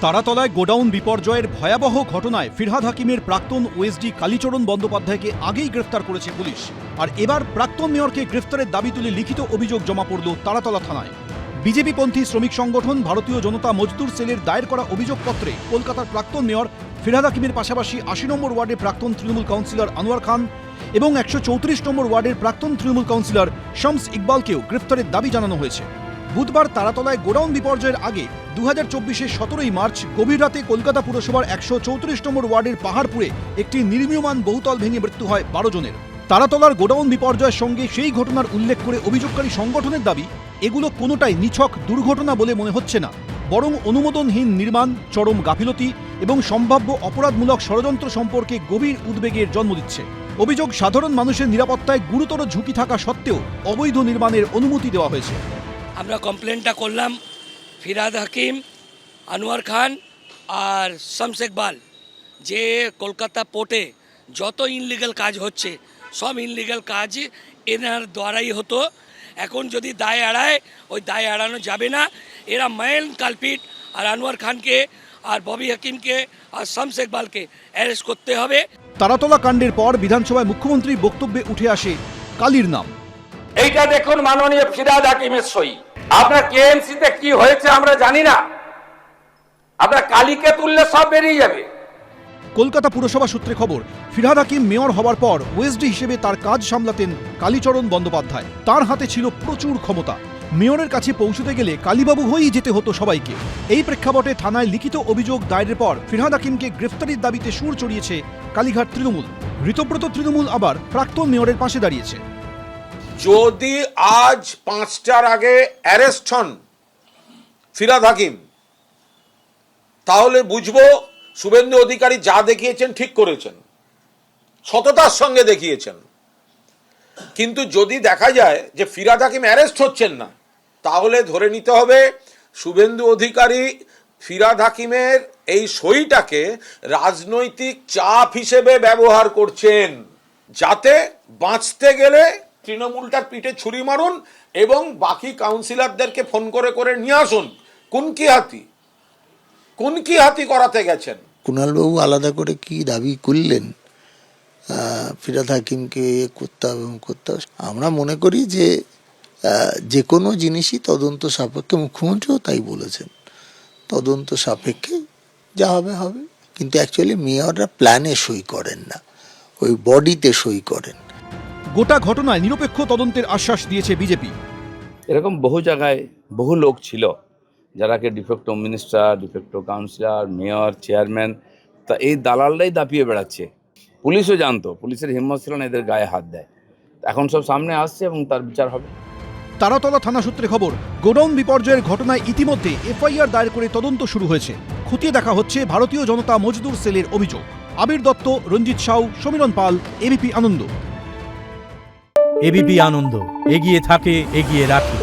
তারাতলায় godown বিপর্যয়ের ভয়াবহ ঘটনায় ফিরহাদ হাকিমের প্রাক্তন ওএসডি কালীচরণ বন্দ্যোপাধ্যায়কে আগেই গ্রেফতার করেছে পুলিশ। আর এবার প্রাক্তন মেয়রকে গ্রেফতারের দাবি তুলে লিখিত অভিযোগ জমা পড়ল তারাতলা থানায়। বিজেপিপন্থী শ্রমিক সংগঠন ভারতীয় জনতা মজদুর সেলের দায়ের করা অভিযোগপত্রে কলকাতার প্রাক্তন মেয়র ফিরহাদ হাকিমের পাশাপাশি ৮০ নম্বর ওয়ার্ডের প্রাক্তন তৃণমূল কাউন্সিলর আনোয়ার খান এবং ১৩৪ নম্বর ওয়ার্ডের প্রাক্তন তৃণমূল কাউন্সিলর শামস ইকবালকেও গ্রেফতারের দাবি জানানো হয়েছে। বুধবার তারাতলায় গোডাউন বিপর্যয়ের আগে ২০২৪-এর ১৭ই মার্চ গভীর রাতে কলকাতা পুরসভার ১৩৪ নম্বর ওয়ার্ডের পাহাড়পুরে একটি নির্মীয়মান বহুতল ভেঙে মৃত্যু হয় ১২ জনের। তারাতলার গোডাউন বিপর্যয়ের সঙ্গে সেই ঘটনার উল্লেখ করে অভিযোগকারী সংগঠনের দাবি, এগুলো কোনোটাই নিছক দুর্ঘটনা বলে মনে হচ্ছে না, বরং অনুমোদনহীন নির্মাণ, চরম গাফিলতি এবং সম্ভাব্য অপরাধমূলক ষড়যন্ত্র সম্পর্কে গভীর উদ্বেগের জন্ম দিচ্ছে। অভিযোগ, সাধারণ মানুষের নিরাপত্তায় গুরুতর ঝুঁকি থাকা সত্ত্বেও অবৈধ নির্মাণের অনুমতি দেওয়া হয়েছে। আমরা কমপ্লেনটা করলাম ফিরহাদ হাকিম, আনোয়ার খান আর শামস ইকবাল, যে কলকাতা পোর্টে যত ইনলিগাল কাজ হচ্ছে সব ইনলিগাল কাজ এনার দ্বারাই হতো। এখন যদি দায় এড়ায়, ওই দায় এড়ানো যাবে না। এরা মেন কালপিট, আর আনোয়ার খানকে আর ববি হাকিমকে আর শামস ইকবালকে অ্যারেস্ট করতে হবে। তারাতলা কাণ্ডের পর বিধানসভায় মুখ্যমন্ত্রীর বক্তব্যে উঠে আসে কালীর নাম। এইটা দেখুন মাননীয় ফিরহাদ হাকিমের সই। আপনার কেএমসিতে কি হয়েছে আমরা জানি না, আপনার কালীকে তুললে সব বেরিয়ে যাবে। কলকাতা পুরসভা সূত্রে খবর, ফিরহাদ হাকিম মেয়র হওয়ার পর ওএসডি হিসেবে তার কাজ সামলাতেন কালীচরণ বন্দ্যোপাধ্যায়। তার হাতে ছিল প্রচুর ক্ষমতা। মেয়রের কাছে পৌঁছতে গেলে কালীবাবু হয়েই যেতে হতো সবাইকে। এই প্রেক্ষাপটে থানায় লিখিত অভিযোগ দায়েরের পর ফিরহাদ হাকিমকে গ্রেফতারির দাবিতে সুর চড়িয়েছে কালীঘাট তৃণমূল। ঋতব্রত তৃণমূল আবার প্রাক্তন মেয়রের পাশে দাঁড়িয়েছে। যদি আজ ৫টার আগে অ্যারেস্ট হন ফিরহাদ হাকিম, তাহলে বুঝবো শুভেন্দু অধিকারী যা দেখিয়েছেন ঠিক করেছেন, সততার সঙ্গে দেখিয়েছেন। কিন্তু যদি দেখা যায় যে ফিরহাদ হাকিম অ্যারেস্ট হচ্ছেন না, তাহলে ধরে নিতে হবে শুভেন্দু অধিকারী ফিরহাদ হাকিমের এই সইটাকে রাজনৈতিক চাপ হিসেবে ব্যবহার করছেন, যাতে বাঁচতে গেলে তৃণমূলটার পিঠে ছুরি মারুন এবং বাকি কাউন্সিলরদেরকে ফোন করে করে নিয়ে আসুন। কোন কি হাতি করাতে গেছেন। কুণালবাবু আলাদা করে কি দাবি করলেন ফিরহাদ হাকিমকে করতে হবে করতে হবে। আমরা মনে করি যে কোনো জিনিসই তদন্ত সাপেক্ষে, মুখ্যমন্ত্রীও তাই বলেছেন, তদন্ত সাপেক্ষে যা হবে হবে। কিন্তু অ্যাকচুয়ালি মেয়ররা প্ল্যানে সই করেন না, ওই বডিতে সই করেন। গোটা ঘটনায় নিরপেক্ষ তদন্তের আশ্বাস দিয়েছে বিজেপি। এরকম বহু জায়গায় বহু লোক ছিল যারাকে de facto minister, de facto councillor, mayor, chairman, তা এই দালালরাই দাপিয়ে বেড়াচ্ছে। পুলিশও জানতো, পুলিশের হিম্মত ছিল না এদের গায়ে হাত দেয়। এখন সব সামনে আসছে এবং তার বিচার হবে। তারাতলা থানা সূত্রে খবর, গোডাউন বিপর্যয়ের ঘটনায় ইতিমধ্যে এফআইআর দায়ের করে তদন্ত শুরু হয়েছে। খতিয়ে দেখা হচ্ছে ভারতীয় জনতা মজদুর সেলের অভিযোগ। আবির দত্ত, রঞ্জিত সাউ, সমীরণ পাল, এবিপি আনন্দ। এবিপি আনন্দ, এগিয়ে থাকে, এগিয়ে রাখে।